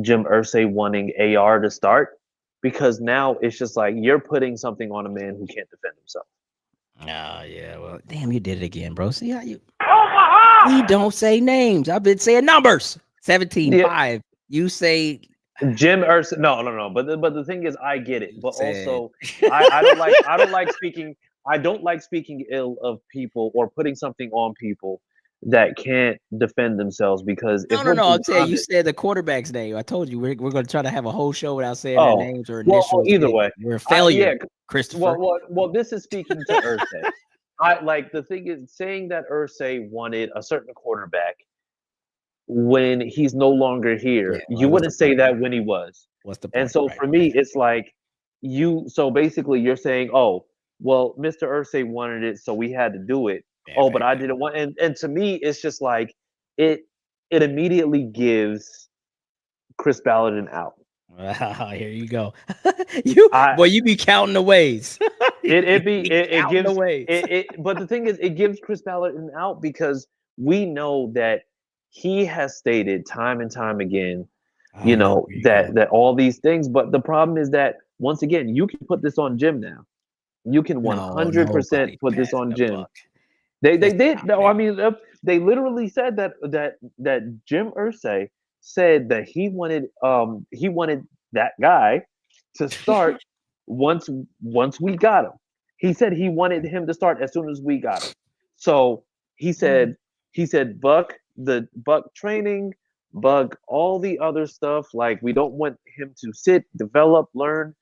Speaker 4: Jim Irsay wanting AR to start, because now it's just like you're putting something on a man who can't defend himself.
Speaker 1: Oh yeah, well, damn, you did it again, bro. See how you we don't say names. I've been saying numbers. 17-5. You say
Speaker 4: Jim Irsay. No. But the thing is, I get it. But
Speaker 1: said-
Speaker 4: also, I don't like speaking. I don't like speaking ill of people or putting something on people that can't defend themselves, because if we're
Speaker 1: no. I'm
Speaker 4: being
Speaker 1: saying you
Speaker 4: honest,
Speaker 1: said the quarterback's name. I told you we're going to try to have a whole show without saying their
Speaker 4: oh,
Speaker 1: names or
Speaker 4: well,
Speaker 1: initials.
Speaker 4: either way,
Speaker 1: We're a failure,
Speaker 4: yeah.
Speaker 1: Christopher.
Speaker 4: Well, this is speaking to Irsay. I like the thing is saying that Irsay wanted a certain quarterback when he's no longer here.
Speaker 1: Yeah,
Speaker 4: You
Speaker 1: what's
Speaker 4: wouldn't
Speaker 1: the
Speaker 4: say
Speaker 1: point?
Speaker 4: that when he was.
Speaker 1: What's the point?
Speaker 4: And so
Speaker 1: Right.
Speaker 4: for me, it's like so basically you're saying, oh, well, Mr. Irsay wanted it, so we had to do it.
Speaker 1: Yeah,
Speaker 4: Oh,
Speaker 1: right,
Speaker 4: but I didn't want, and to me, it's just like it immediately gives Chris Ballard an out.
Speaker 1: Here you go.
Speaker 4: I
Speaker 1: You be counting the ways.
Speaker 4: it
Speaker 1: Counting the
Speaker 4: gives
Speaker 1: ways.
Speaker 4: but the thing is, it gives Chris Ballard an out because we know that he has stated time and time again,
Speaker 1: I know where you go.
Speaker 4: that all these things. But the problem is that once again, you can put this on Jim now. You can
Speaker 1: No,
Speaker 4: 100%
Speaker 1: nobody's
Speaker 4: put this
Speaker 1: passing
Speaker 4: on
Speaker 1: the
Speaker 4: Jim.
Speaker 1: buck.
Speaker 4: They
Speaker 1: That's
Speaker 4: did.
Speaker 1: not
Speaker 4: No,
Speaker 1: fair.
Speaker 4: I mean, they literally said that Jim Irsay said that he wanted that guy to start once we got him. He said he wanted him to start as soon as we got him. So he said Buck training, Buck all the other stuff. Like, we don't want him to sit, develop, learn,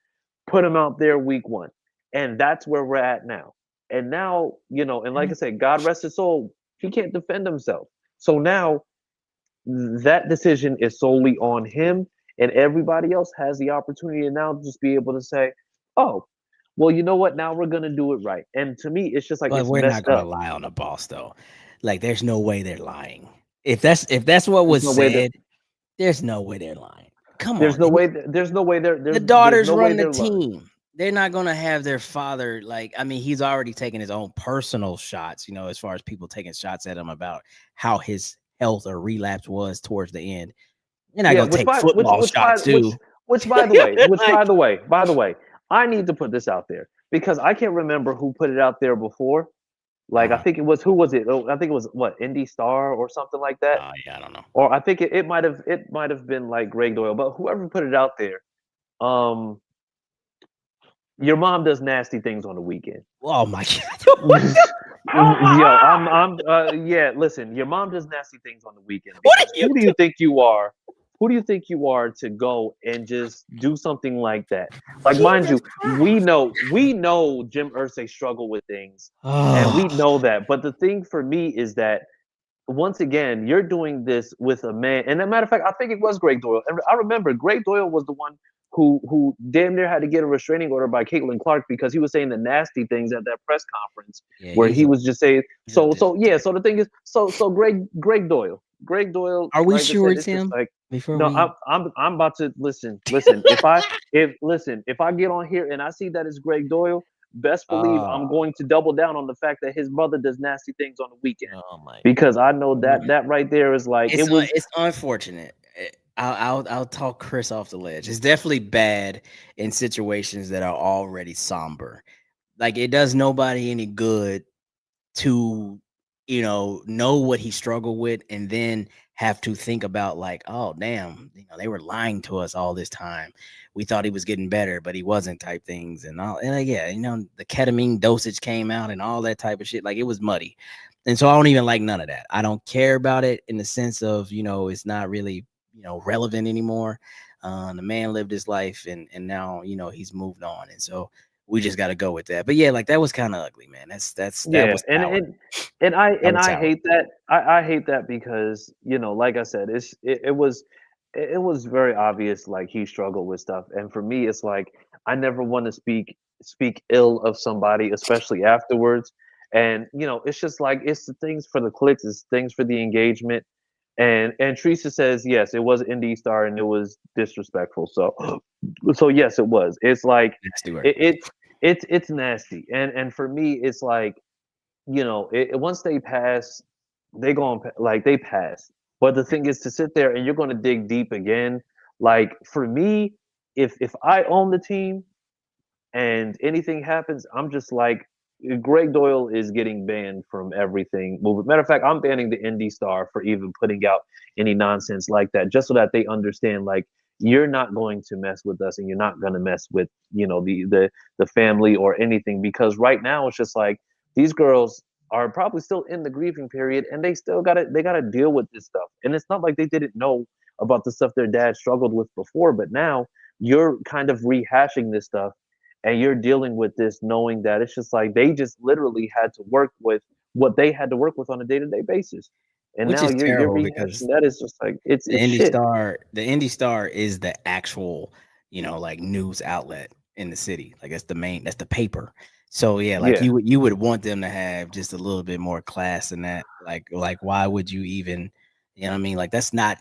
Speaker 4: put him out there week one. And that's where we're at now. And now, and like I said, God rest his soul, he can't defend himself. So now that decision is solely on him, and everybody else has the opportunity to now just be able to say, oh, well, you know what? Now we're going to do it right. And to me, it's just like,
Speaker 1: But
Speaker 4: it's
Speaker 1: we're not
Speaker 4: messed
Speaker 1: gonna
Speaker 4: up.
Speaker 1: lie on the boss though. Like, there's no way they're lying. If that's what was
Speaker 4: no way that-
Speaker 1: said, there's no way they're lying. Come
Speaker 4: There's
Speaker 1: on.
Speaker 4: no way. There's no way.
Speaker 1: The daughters run the
Speaker 4: they're lying.
Speaker 1: team. They're not gonna have their father, like, I mean, he's already taken his own personal shots, as far as people taking shots at him about how his health or relapse was towards the end. You're not gonna take football shots too.
Speaker 4: By the way, I need to put this out there because I can't remember who put it out there before. Like, I think it was, who was it? Oh, I think it was Indy Star or something like that.
Speaker 1: Yeah, I don't know.
Speaker 4: Or I think it might have been like Greg Doyle, but whoever put it out there, your mom does nasty things on the weekend.
Speaker 1: Oh my God.
Speaker 4: Yeah, listen, your mom does nasty things on the weekend.
Speaker 1: What
Speaker 4: Who do you think you are? Who do you think you are to go and just do something like that? Like, mind you, we know Jim Irsay struggled with things, and we know that. But the thing for me is that, once again, you're doing this with a man. And as a matter of fact, I think it was Greg Doyle. And I remember Greg Doyle was the one who damn near had to get a restraining order by Caitlin Clark because he was saying the nasty things at that press conference, where he was just saying, so the thing is, so Greg Doyle.
Speaker 1: Are we
Speaker 4: like
Speaker 1: sure
Speaker 4: said,
Speaker 1: it's him?
Speaker 4: Like,
Speaker 1: Before
Speaker 4: no, I'm about to listen. If I get on here and I see that it's Greg Doyle, best believe I'm going to double down on the fact that his mother does nasty things on the weekend.
Speaker 1: Oh my!
Speaker 4: Because I know that right there is like,
Speaker 1: it's unfortunate. I'll talk Chris off the ledge. It's definitely bad in situations that are already somber. Like, it does nobody any good to know what he struggled with and then have to think about, like, oh damn, they were lying to us all this time. We thought he was getting better, but he wasn't, type things and all. And yeah, the ketamine dosage came out and all that type of shit. Like, it was muddy. And so I don't even like none of that. I don't care about it in the sense of, it's not really, relevant anymore. The man lived his life and now, he's moved on. And so we just got to go with that. But yeah, like, that was kind of ugly, man. That was
Speaker 4: and I hate that. I hate that because, like I said, it was very obvious, like, he struggled with stuff. And for me, it's like, I never want to speak ill of somebody, especially afterwards. And, it's just like, it's the things for the clicks, it's things for the engagement. And Teresa says, yes, it was Indy Star and it was disrespectful. So yes, it was. It's like, it's nasty. And for me, it's like, once they pass, they go like they pass. But the thing is to sit there and you're going to dig deep again. Like for me, if I own the team and anything happens, I'm just like, Greg Doyle is getting banned from everything. Well, matter of fact, I'm banning the Indy Star for even putting out any nonsense like that, just so that they understand, like, you're not going to mess with us, and you're not going to mess with, the family or anything. Because right now it's just like these girls are probably still in the grieving period, and they gotta deal with this stuff. And it's not like they didn't know about the stuff their dad struggled with before, but now you're kind of rehashing this stuff, and you're dealing with this knowing that it's just like they just literally had to work with what they had to work with on a day-to-day basis. And
Speaker 1: which
Speaker 4: now
Speaker 1: is
Speaker 4: you're
Speaker 1: terrible
Speaker 4: rehashing
Speaker 1: because
Speaker 4: that. It's just like it's shit.
Speaker 1: The Indy Star is the actual, like news outlet in the city. Like that's the paper. So yeah, like
Speaker 4: Yeah.
Speaker 1: you would want them to have just a little bit more class than that. Like why would you even, what I mean? Like that's not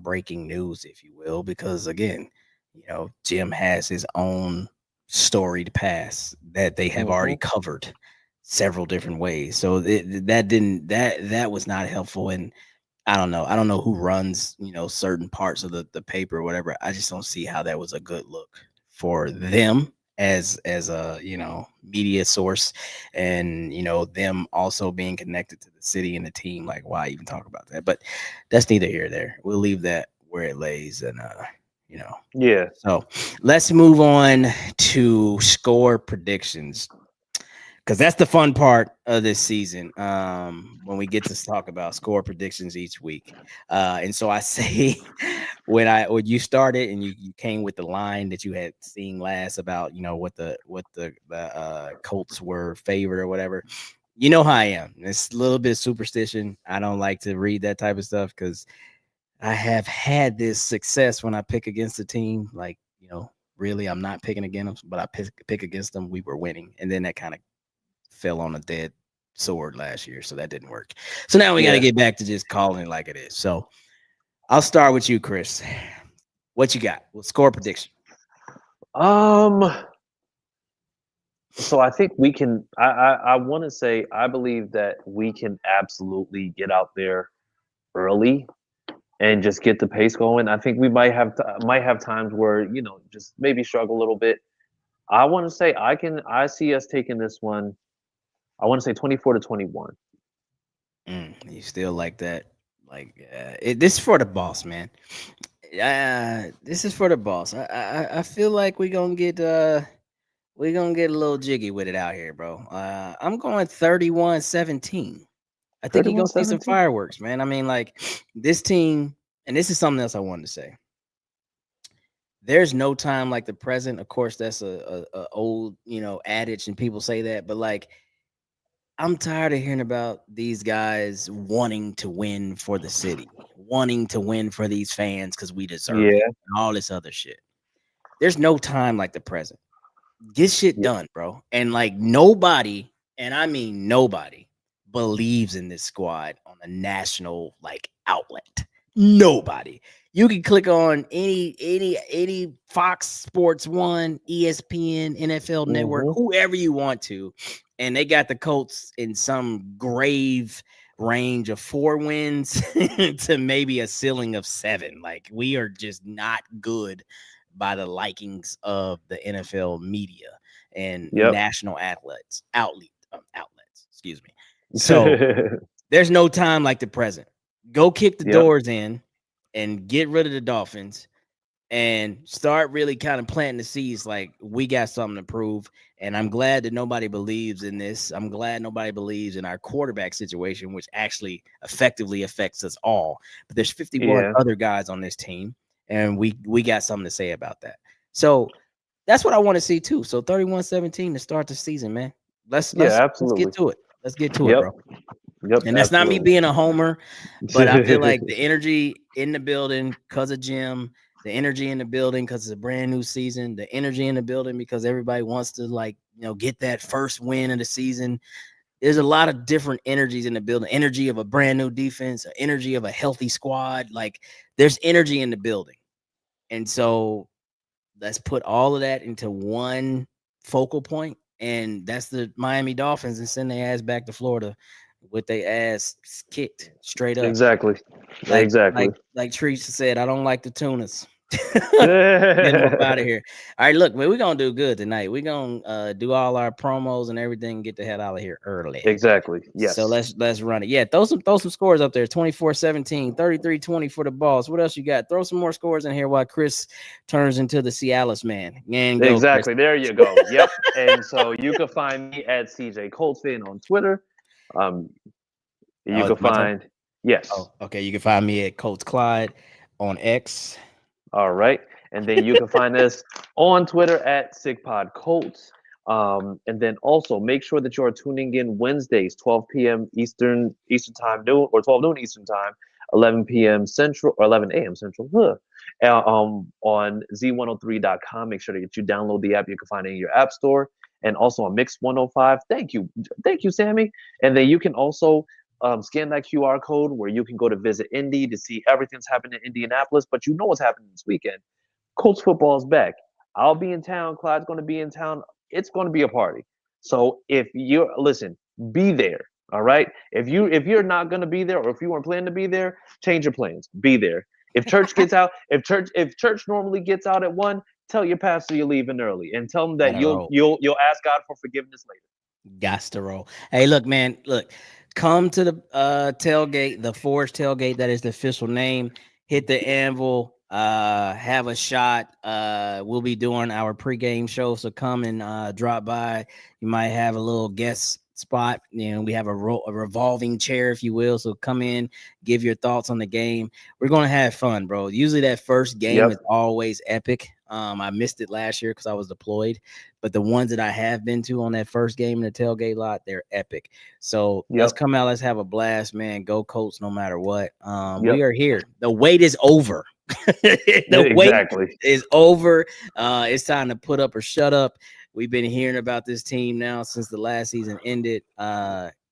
Speaker 1: breaking news, if you will, because again, Jim has his own storied past that they have already
Speaker 4: Hmm.
Speaker 1: covered several different ways. So that was not helpful. And I don't know who runs, certain parts of the paper or whatever. I just don't see how that was a good look for them as a, media source, and them also being connected to the city and the team. Like, why even talk about that? But that's neither here nor there. We'll leave that where it lays. And you know
Speaker 4: Yeah.
Speaker 1: so let's move on to score predictions, because that's the fun part of this season, when we get to talk about score predictions each week. And so I say, when you started and you came with the line that you had seen last about, what the Colts were favored or whatever. You know how I am. It's a little bit superstition. I don't like to read that type of stuff because I have had this success when I pick against a team. Like, really, I'm not picking against them, but I pick against them. We were winning, and then that kind of fell on a dead sword last year, so that didn't work. So now we got to
Speaker 4: Yeah.
Speaker 1: get back to just calling it like it is. So I'll start with you, Chris. What you got? Well, score prediction.
Speaker 4: Um. So I think we can. I want to say I believe that we can absolutely get out there early and just get the pace going. I think we might have times where just maybe struggle a little bit. I want to say I see us taking this one. I want to say 24-21.
Speaker 1: You still like that? Like, this is for the boss, man. This is for the boss. I feel like we're gonna get a little jiggy with it out here, bro. I'm going 31-17. I think you're gonna see some
Speaker 4: 31-17.
Speaker 1: fireworks, man. I mean, like, this team, and this is something else I wanted to say. There's no time like the present. Of course, that's a old, adage, and people say that, but like, I'm tired of hearing about these guys wanting to win for the city, wanting to win for these fans because we deserve it,
Speaker 4: Yeah.
Speaker 1: and all this other shit. There's no time like the present. Get shit
Speaker 4: Yeah.
Speaker 1: done, bro. And like, nobody, and I mean nobody, believes in this squad on a national like outlet. Nobody. You can click on any Fox Sports One, ESPN, NFL Network,
Speaker 4: Hmm.
Speaker 1: whoever you want to, and they got the Colts in some grave range of 4 wins to maybe a ceiling of 7. Like, we are just not good by the likings of the NFL media and
Speaker 4: Yep.
Speaker 1: national outlets. Excuse me. So there's no time like the present. Go kick the
Speaker 4: Yep.
Speaker 1: doors in and get rid of the Dolphins and start really kind of planting the seeds. Like, we got something to prove. And I'm glad that nobody believes in this. I'm glad nobody believes in our quarterback situation, which actually effectively affects us all. But there's 51
Speaker 4: Yeah.
Speaker 1: other guys on this team, and we got something to say about that. So that's what I want to see too. So 31-17 to start the season, man. Let's
Speaker 4: Yeah.
Speaker 1: let's let's
Speaker 4: Absolutely.
Speaker 1: get to it. Let's get to it,
Speaker 4: Yep.
Speaker 1: bro.
Speaker 4: Yep.
Speaker 1: And that's not me
Speaker 4: Absolutely.
Speaker 1: being a homer, but I feel like the energy in the building because of Jim, the energy in the building because it's a brand new season, the energy in the building because everybody wants to, like, get that first win of the season. There's a lot of different energies in the building. Energy of a brand new defense, energy of a healthy squad. Like, there's energy in the building. And so let's put all of that into one focal point, and that's the Miami Dolphins, and send their ass back to Florida with their ass kicked straight up.
Speaker 4: Exactly.
Speaker 1: Like Teresa said, I don't like the tunas. Get them up out of here. All right, look, man, we're gonna do good tonight. We're gonna do all our promos and everything and get the hell out of here early.
Speaker 4: Exactly. Yes.
Speaker 1: So let's run it. Yeah, throw some scores up there. 24-17, 33-20 for the Balls. What else you got? Throw some more scores in here while Chris turns into the Cialis man. And go,
Speaker 4: exactly.
Speaker 1: Chris.
Speaker 4: There you go. Yep. And so you can find me at CJ Coltsfan on Twitter. You can find yes.
Speaker 1: Oh, okay. You can find me at Colts Clyde on X.
Speaker 4: All right. And then you can find us on Twitter at SigPodColts. And then also make sure that you are tuning in Wednesdays, 12 p.m. Eastern time, noon, or 12 noon Eastern time, 11 p.m. Central, or 11 a.m. Central, on z103.com. Make sure that you download the app. You can find it in your app store, and also on Mix 105. Thank you, Sammy. And then you can also scan that QR code where you can go to visit Indy to see everything's happening in Indianapolis. But you know what's happening this weekend. Colts football is back. I'll be in town. Clyde's going to be in town. It's going to be a party. So if you're be there. All right. If you're not going to be there, or if you weren't planning to be there, change your plans. Be there. If church gets out, if church normally gets out at 1, tell your pastor you're leaving early, and tell them that you'll ask God for forgiveness later.
Speaker 1: Gots to roll. Hey, look, man. Look. Come to the tailgate, the Forge tailgate. That is the official name. Hit the anvil. Have a shot. We'll be doing our pregame show, so come and drop by. You might have a little guest spot. We have a revolving chair, if you will. So come in, give your thoughts on the game. We're gonna have fun, bro. Usually that first game is always epic. I missed it last year because I was deployed, but the ones that I have been to on that first game in the tailgate lot, they're epic. So let's come out. Let's have a blast, man. Go Colts, no matter what. We are here. The wait is over. Wait is over. It's time to put up or shut up. We've been hearing about this team now since the last season ended.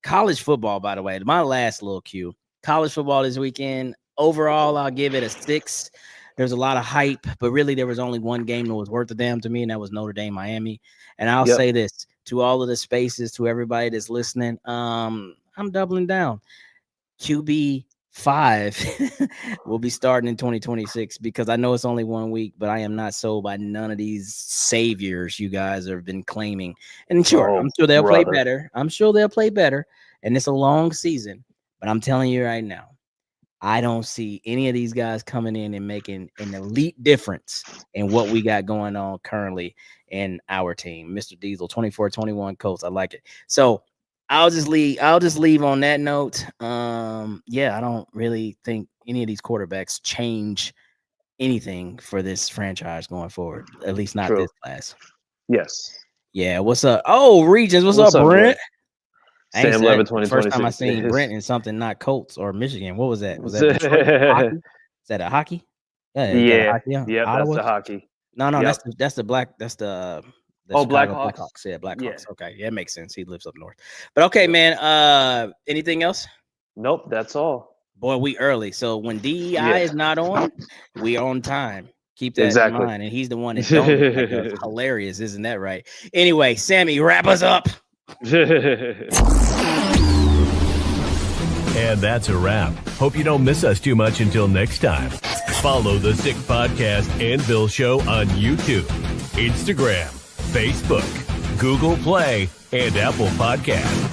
Speaker 1: College football, by the way, my last little cue. College football this weekend. Overall, I'll give it a 6. There's a lot of hype, but really there was only one game that was worth a damn to me, and that was Notre Dame, Miami. And I'll say this to all of the spaces, to everybody that's listening, I'm doubling down. QB 5 will be starting in 2026, because I know it's only 1 week, but I am not sold by none of these saviors you guys have been claiming. And sure, I'm sure they'll play better. And it's a long season, but I'm telling you right now, I don't see any of these guys coming in and making an elite difference in what we got going on currently in our team. Mr. Diesel, 24-21 Colts. I like it. So I'll just leave on that note. I don't really think any of these quarterbacks change anything for this franchise going forward. At least not this class.
Speaker 4: Yes.
Speaker 1: Yeah. What's up? Oh, Regents. What's up, Brent?
Speaker 4: Sam Levin, 2026.
Speaker 1: First time I seen Brent in something not Colts or Michigan. What was that? Was that Detroit? Is that a hockey?
Speaker 4: Yeah, that's the hockey.
Speaker 1: No, that's the black. That's the Blackhawks. Yeah, Blackhawks. Yeah. Okay, yeah, it makes sense. He lives up north. But okay, man. Anything else?
Speaker 4: Nope, that's all.
Speaker 1: Boy, we early. So when DEI is not on, we on time. Keep that in mind. And he's the one that don't look like us. Hilarious, isn't that right? Anyway, Sammy, wrap us up.
Speaker 2: And that's a wrap. Hope you don't miss us too much until next time. Follow the Sick Podcast and Bill Show on YouTube, Instagram, Facebook, Google Play, and Apple Podcasts.